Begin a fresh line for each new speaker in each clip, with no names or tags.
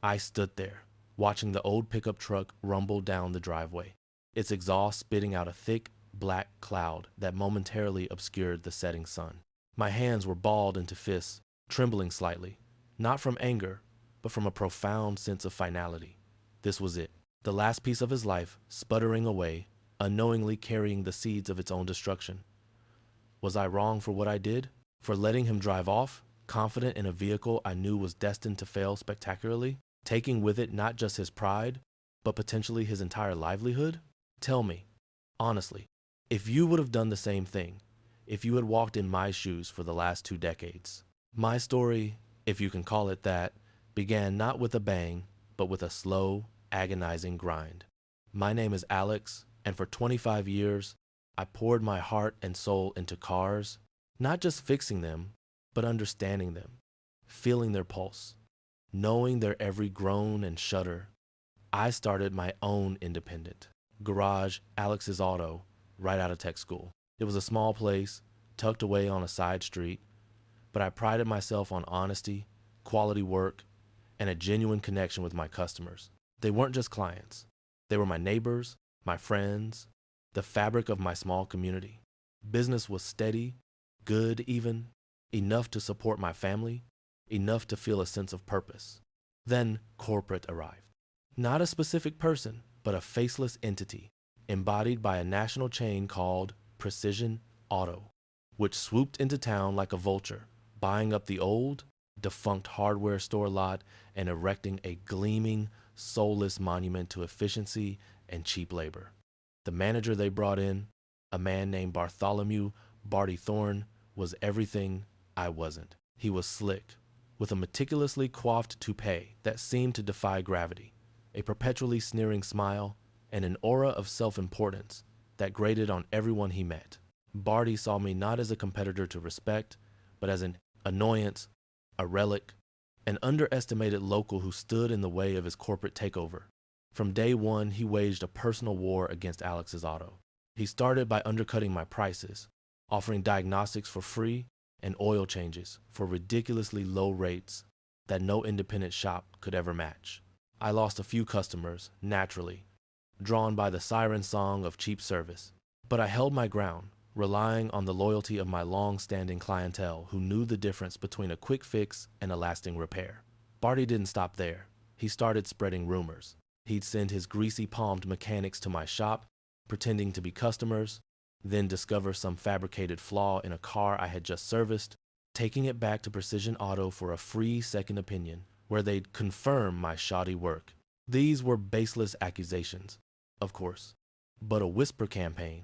I stood there, watching the old pickup truck rumble down the driveway, its exhaust spitting out a thick, black cloud that momentarily obscured the setting sun. My hands were balled into fists, trembling slightly, not from anger, but from a profound sense of finality. This was it, the last piece of his life sputtering away, unknowingly carrying the seeds of its own destruction. Was I wrong for what I did? For letting him drive off, confident in a vehicle I knew was destined to fail spectacularly, taking with it not just his pride, but potentially his entire livelihood? Tell me, honestly, if you would have done the same thing, if you had walked in my shoes for the last 2 decades. My story, if you can call it that, began not with a bang, but with a slow, agonizing grind. My name is Alex, and for 25 years, I poured my heart and soul into cars, not just fixing them, but understanding them, feeling their pulse, knowing their every groan and shudder. I started my own independent garage, Alex's Auto, right out of tech school. It was a small place, tucked away on a side street, but I prided myself on honesty, quality work, and a genuine connection with my customers. They weren't just clients. They were my neighbors, my friends, the fabric of my small community. Business was steady, good even, enough to support my family, enough to feel a sense of purpose. Then corporate arrived. Not a specific person, but a faceless entity, embodied by a national chain called Precision Auto, which swooped into town like a vulture, buying up the old, defunct hardware store lot and erecting a gleaming, soulless monument to efficiency and cheap labor. The manager they brought in, a man named Bartholomew Barty Thorne, was everything I wasn't. He was slick, with a meticulously coiffed toupee that seemed to defy gravity, a perpetually sneering smile, and an aura of self-importance that grated on everyone he met. Barty saw me not as a competitor to respect, but as an annoyance, a relic, an underestimated local who stood in the way of his corporate takeover. From day one, he waged a personal war against Alex's Auto. He started by undercutting my prices, offering diagnostics for free and oil changes for ridiculously low rates that no independent shop could ever match. I lost a few customers, naturally, drawn by the siren song of cheap service. But I held my ground, relying on the loyalty of my long-standing clientele who knew the difference between a quick fix and a lasting repair. Barty didn't stop there. He started spreading rumors. He'd send his greasy-palmed mechanics to my shop, pretending to be customers, then discover some fabricated flaw in a car I had just serviced, taking it back to Precision Auto for a free second opinion, where they'd confirm my shoddy work. These were baseless accusations, of course, but a whisper campaign,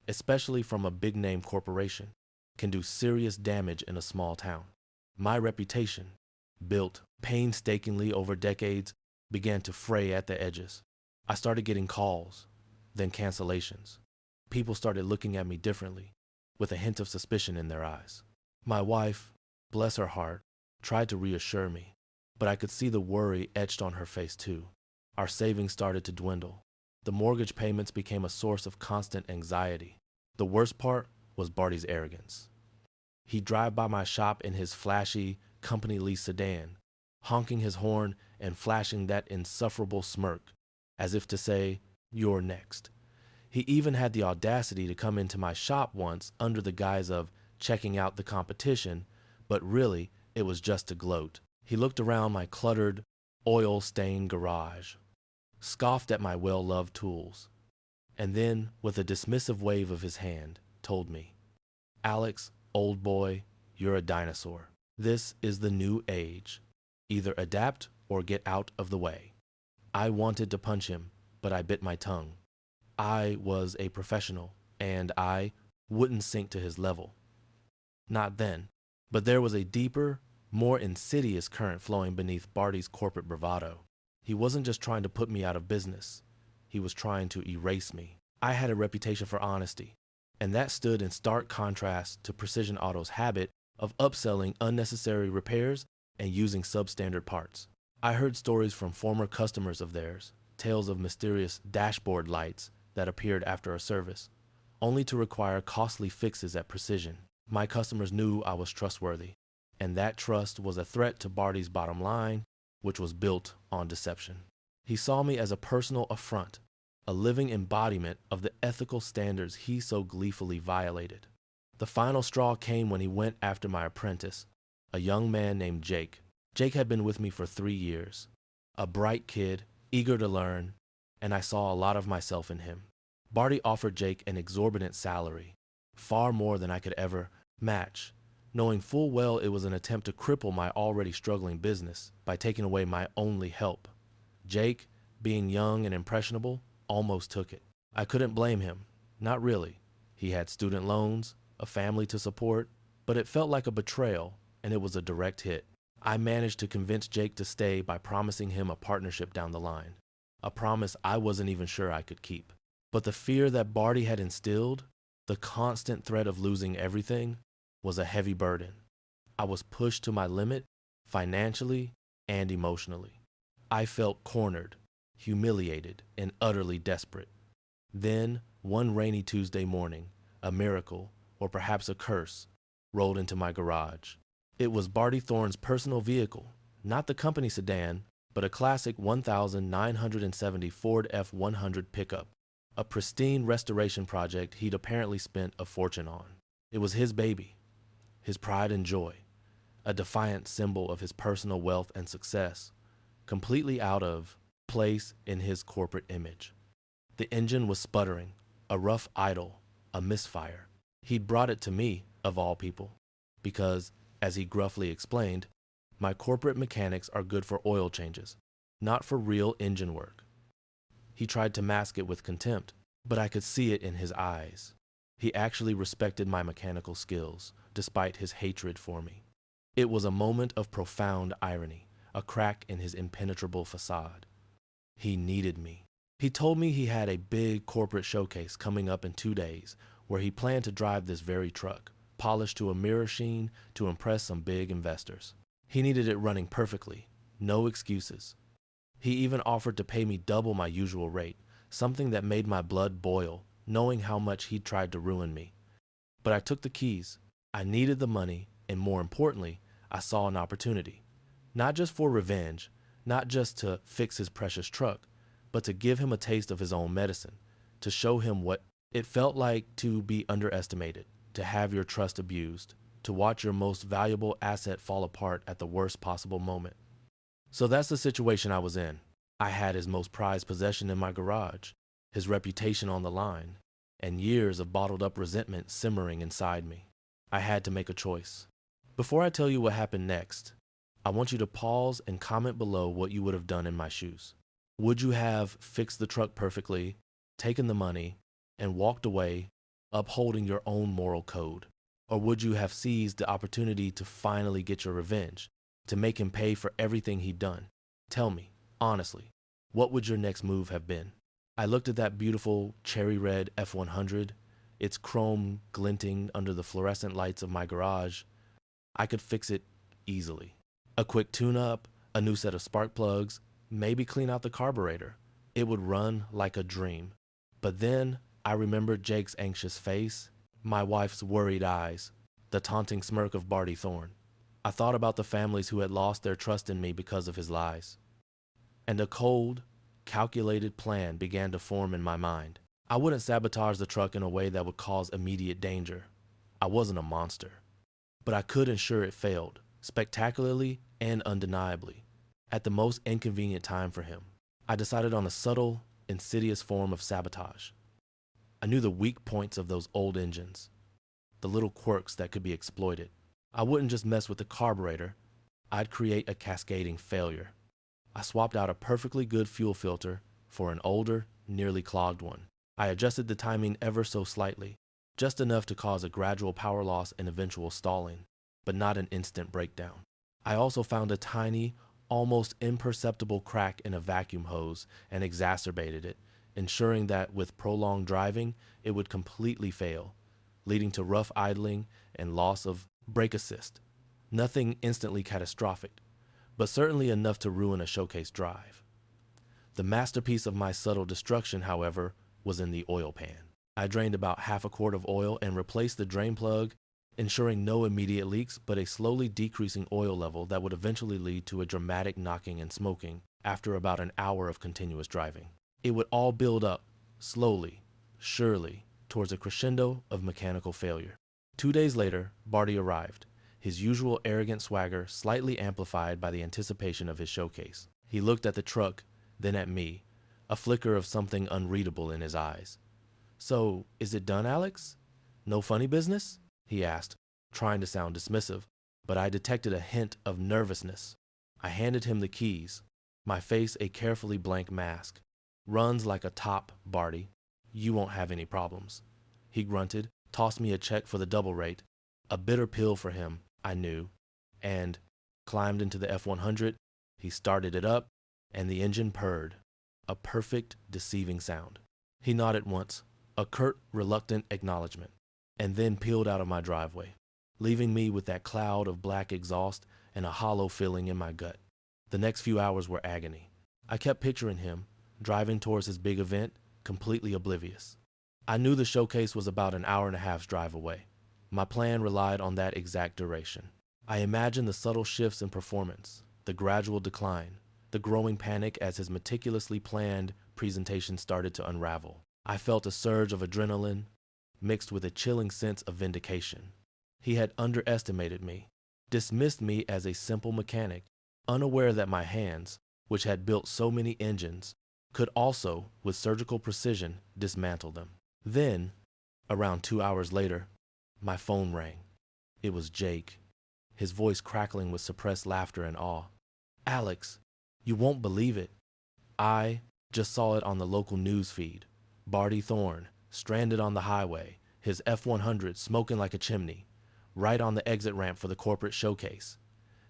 especially from a big-name corporation, can do serious damage in a small town. My reputation, built painstakingly over decades, began to fray at the edges. I started getting calls, then cancellations. People started looking at me differently, with a hint of suspicion in their eyes. My wife, bless her heart, tried to reassure me, but I could see the worry etched on her face too. Our savings started to dwindle. The mortgage payments became a source of constant anxiety. The worst part was Barty's arrogance. He'd drive by my shop in his flashy, company-leased sedan, honking his horn and flashing that insufferable smirk, as if to say, "You're next." He even had the audacity to come into my shop once under the guise of checking out the competition, but really, it was just to gloat. He looked around my cluttered, oil-stained garage, scoffed at my well-loved tools, and then, with a dismissive wave of his hand, told me, "Alex, old boy, you're a dinosaur. This is the new age. Either adapt or get out of the way." I wanted to punch him, but I bit my tongue. I was a professional, and I wouldn't sink to his level. Not then. But there was a deeper, more insidious current flowing beneath Barty's corporate bravado. He wasn't just trying to put me out of business. He was trying to erase me. I had a reputation for honesty, and that stood in stark contrast to Precision Auto's habit of upselling unnecessary repairs and using substandard parts. I heard stories from former customers of theirs, tales of mysterious dashboard lights that appeared after a service, only to require costly fixes at Precision. My customers knew I was trustworthy, and that trust was a threat to Barty's bottom line which was built on deception. He saw me as a personal affront, a living embodiment of the ethical standards he so gleefully violated. The final straw came when he went after my apprentice, a young man named Jake. Jake had been with me for 3 years, a bright kid, eager to learn, and I saw a lot of myself in him. Barty offered Jake an exorbitant salary, far more than I could ever match, knowing full well it was an attempt to cripple my already struggling business by taking away my only help. Jake, being young and impressionable, almost took it. I couldn't blame him, not really. He had student loans, a family to support, but it felt like a betrayal, and it was a direct hit. I managed to convince Jake to stay by promising him a partnership down the line, a promise I wasn't even sure I could keep. But the fear that Barty had instilled, the constant threat of losing everything, was a heavy burden. I was pushed to my limit, financially and emotionally. I felt cornered, humiliated, and utterly desperate. Then, one rainy Tuesday morning, a miracle, or perhaps a curse, rolled into my garage. It was Barty Thorne's personal vehicle, not the company sedan, but a classic 1970 Ford F-100 pickup, a pristine restoration project he'd apparently spent a fortune on. It was his baby, his pride and joy, a defiant symbol of his personal wealth and success, completely out of place in his corporate image. The engine was sputtering, a rough idle, a misfire. He'd brought it to me, of all people, because, as he gruffly explained, my corporate mechanics are good for oil changes, not for real engine work. He tried to mask it with contempt, but I could see it in his eyes. He actually respected my mechanical skills, despite his hatred for me. It was a moment of profound irony, a crack in his impenetrable facade. He needed me. He told me he had a big corporate showcase coming up in 2 days, where he planned to drive this very truck, polished to a mirror sheen, to impress some big investors. He needed it running perfectly, no excuses. He even offered to pay me double my usual rate, something that made my blood boil, knowing how much he'd tried to ruin me. But I took the keys. I needed the money, and more importantly, I saw an opportunity. Not just for revenge, not just to fix his precious truck, but to give him a taste of his own medicine, to show him what it felt like to be underestimated, to have your trust abused, to watch your most valuable asset fall apart at the worst possible moment. So that's the situation I was in. I had his most prized possession in my garage, his reputation on the line, and years of bottled up resentment simmering inside me. I had to make a choice. Before I tell you what happened next, I want you to pause and comment below what you would have done in my shoes. Would you have fixed the truck perfectly, taken the money, and walked away, upholding your own moral code? Or would you have seized the opportunity to finally get your revenge, to make him pay for everything he'd done? Tell me, honestly, what would your next move have been? I looked at that beautiful cherry red F-100, its chrome glinting under the fluorescent lights of my garage. I could fix it easily. A quick tune-up, a new set of spark plugs, maybe clean out the carburetor. It would run like a dream. But then I remembered Jake's anxious face, my wife's worried eyes, the taunting smirk of Barty Thorne. I thought about the families who had lost their trust in me because of his lies. And a cold, calculated plan began to form in my mind. I wouldn't sabotage the truck in a way that would cause immediate danger. I wasn't a monster. But I could ensure it failed, spectacularly and undeniably, at the most inconvenient time for him. I decided on a subtle, insidious form of sabotage. I knew the weak points of those old engines, the little quirks that could be exploited. I wouldn't just mess with the carburetor, I'd create a cascading failure. I swapped out a perfectly good fuel filter for an older, nearly clogged one. I adjusted the timing ever so slightly, just enough to cause a gradual power loss and eventual stalling, but not an instant breakdown. I also found a tiny, almost imperceptible crack in a vacuum hose and exacerbated it, ensuring that with prolonged driving, it would completely fail, leading to rough idling and loss of brake assist. Nothing instantly catastrophic, but certainly enough to ruin a showcase drive. The masterpiece of my subtle destruction, however, was in the oil pan. I drained about half a quart of oil and replaced the drain plug ensuring no immediate leaks but a slowly decreasing oil level that would eventually lead to a dramatic knocking and smoking after about an hour of continuous driving. It would all build up, slowly, surely, towards a crescendo of mechanical failure. 2 days later, Barty arrived, his usual arrogant swagger slightly amplified by the anticipation of his showcase. He looked at the truck, then at me, a flicker of something unreadable in his eyes. "So, is it done, Alex? No funny business?" he asked, trying to sound dismissive, but I detected a hint of nervousness. I handed him the keys, my face a carefully blank mask. "Runs like a top, Barty. You won't have any problems." He grunted, tossed me a check for the double rate, a bitter pill for him, I knew, and climbed into the F-100. He started it up, and the engine purred, a perfect, deceiving sound. He nodded once, a curt, reluctant acknowledgement, and then peeled out of my driveway, leaving me with that cloud of black exhaust and a hollow feeling in my gut. The next few hours were agony. I kept picturing him, driving towards his big event, completely oblivious. I knew the showcase was about an hour and a half's drive away. My plan relied on that exact duration. I imagined the subtle shifts in performance, the gradual decline, the growing panic as his meticulously planned presentation started to unravel. I felt a surge of adrenaline, mixed with a chilling sense of vindication. He had underestimated me, dismissed me as a simple mechanic, unaware that my hands, which had built so many engines, could also, with surgical precision, dismantle them. Then, around 2 hours later, my phone rang. It was Jake, his voice crackling with suppressed laughter and awe. "Alex, you won't believe it. I just saw it on the local news feed. Barty Thorne, stranded on the highway, his F-100 smoking like a chimney, right on the exit ramp for the corporate showcase.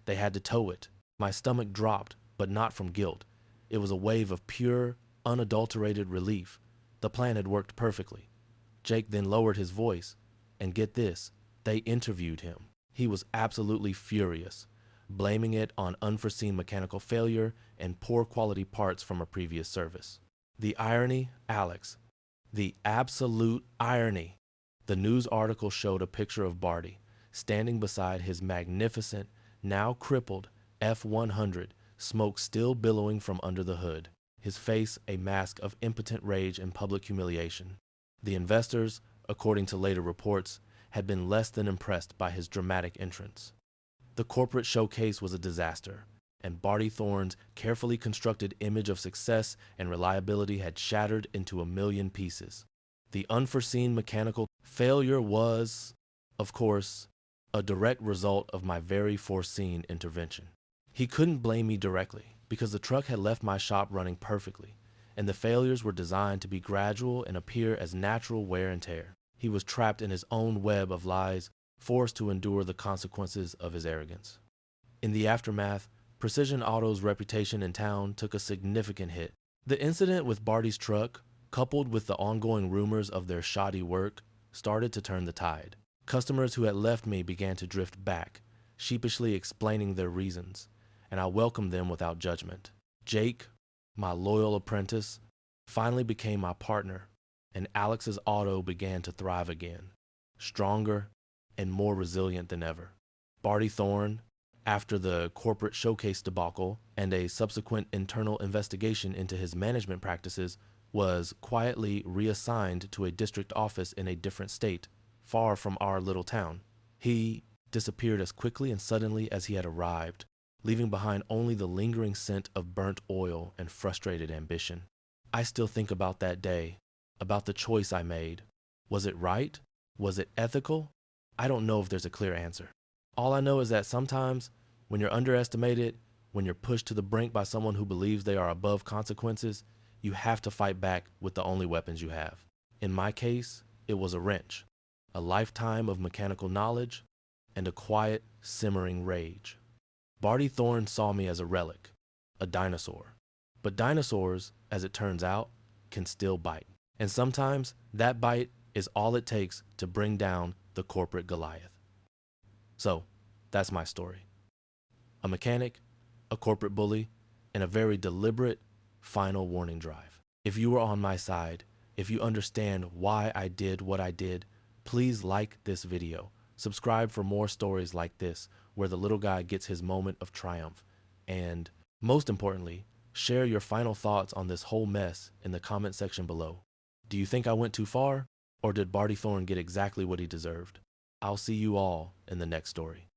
They had to tow it." My stomach dropped, but not from guilt. It was a wave of pure, unadulterated relief. The plan had worked perfectly. Jake then lowered his voice, and get this, they interviewed him. He was absolutely furious, blaming it on unforeseen mechanical failure and poor quality parts from a previous service. The irony, Alex, the absolute irony. The news article showed a picture of Barty standing beside his magnificent, now crippled F-100, smoke still billowing from under the hood, his face a mask of impotent rage and public humiliation. The investors, according to later reports, had been less than impressed by his dramatic entrance. The corporate showcase was a disaster, and Barty Thorne's carefully constructed image of success and reliability had shattered into a million pieces. The unforeseen mechanical failure was, of course, a direct result of my very foreseen intervention. He couldn't blame me directly, because the truck had left my shop running perfectly, and the failures were designed to be gradual and appear as natural wear and tear. He was trapped in his own web of lies, forced to endure the consequences of his arrogance. In the aftermath, Precision Auto's reputation in town took a significant hit. The incident with Barty's truck, coupled with the ongoing rumors of their shoddy work, started to turn the tide. Customers who had left me began to drift back, sheepishly explaining their reasons, and I welcomed them without judgment. Jake, my loyal apprentice, finally became my partner, and Alex's auto began to thrive again, stronger and more resilient than ever. Barty Thorne, after the corporate showcase debacle and a subsequent internal investigation into his management practices, was quietly reassigned to a district office in a different state, far from our little town. He disappeared as quickly and suddenly as he had arrived, leaving behind only the lingering scent of burnt oil and frustrated ambition. I still think about that day, about the choice I made. Was it right? Was it ethical? I don't know if there's a clear answer. All I know is that sometimes, when you're underestimated, when you're pushed to the brink by someone who believes they are above consequences, you have to fight back with the only weapons you have. In my case, it was a wrench, a lifetime of mechanical knowledge, and a quiet, simmering rage. Barty Thorne saw me as a relic, a dinosaur. But dinosaurs, as it turns out, can still bite. And sometimes that bite is all it takes to bring down the corporate Goliath. So, that's my story. A mechanic, a corporate bully, and a very deliberate final warning drive. If you are on my side, if you understand why I did what I did, please like this video, Subscribe for more stories like this, where the little guy gets his moment of triumph. And most importantly, share your final thoughts on this whole mess in the comment section below. Do you think I went too far? Or did Barty Thorn get exactly what he deserved? I'll see you all in the next story.